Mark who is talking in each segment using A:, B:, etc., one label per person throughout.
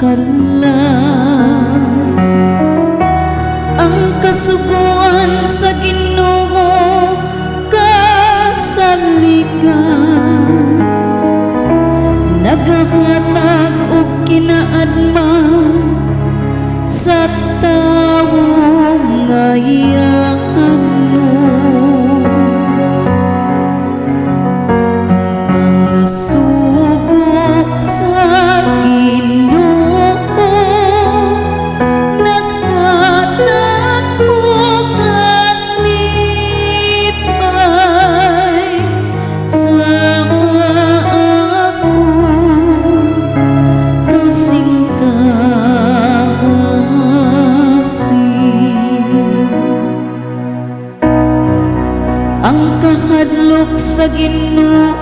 A: kalag. Ang kasuguan sa Ginoo kasaligan, nagahatag og kinaadma sa tawo ngayahan mo. Ang mga sugo sa Ginoo naghatag og kalipay sa ako kasing ang kahadlok sa Ginoo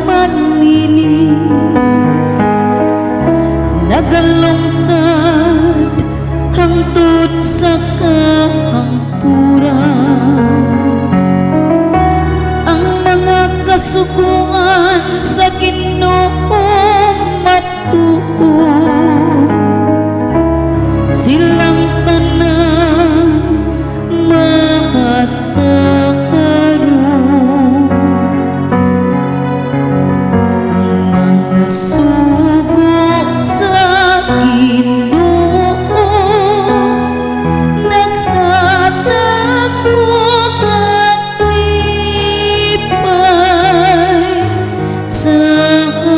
A: manlinis, nagalungtad hangtod sa kahangturan. Ang mga kasuguan sa Ginoo matuo, silang tanan mahatag. Sugo sa Ginoo naghatag og kalipay sa ako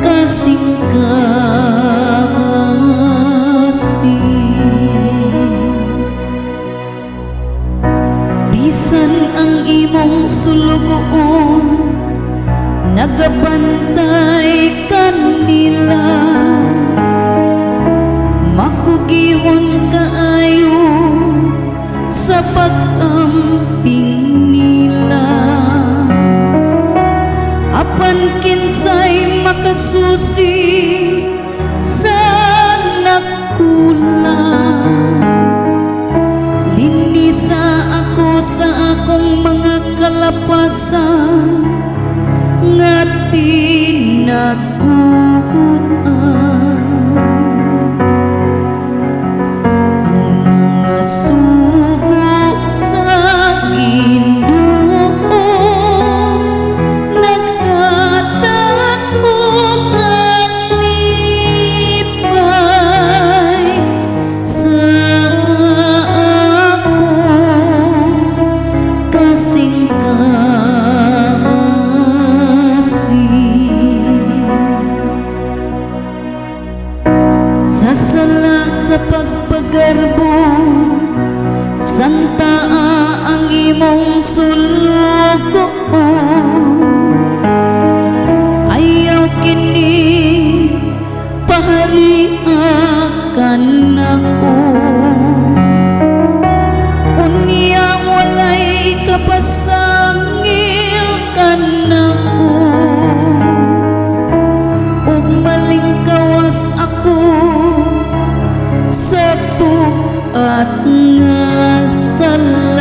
A: kasing bisan ang imong sulugoon nagabantay kanila, makugihon kaayo sa pag-amping nila. Apan kinsay makasusi sa nakulang, linisa ako sa akong mga kalapasan nga tinaguan. Ang mga sugo sa Ginoo naghatag og kalipay sa ako kasing sasala sa pagpagarbo, santaa ang imong sulugo. Ayaw kini pahariakan ako, unya walay kapasangil kanako, ug malingkawas ako sa tuat nga sala.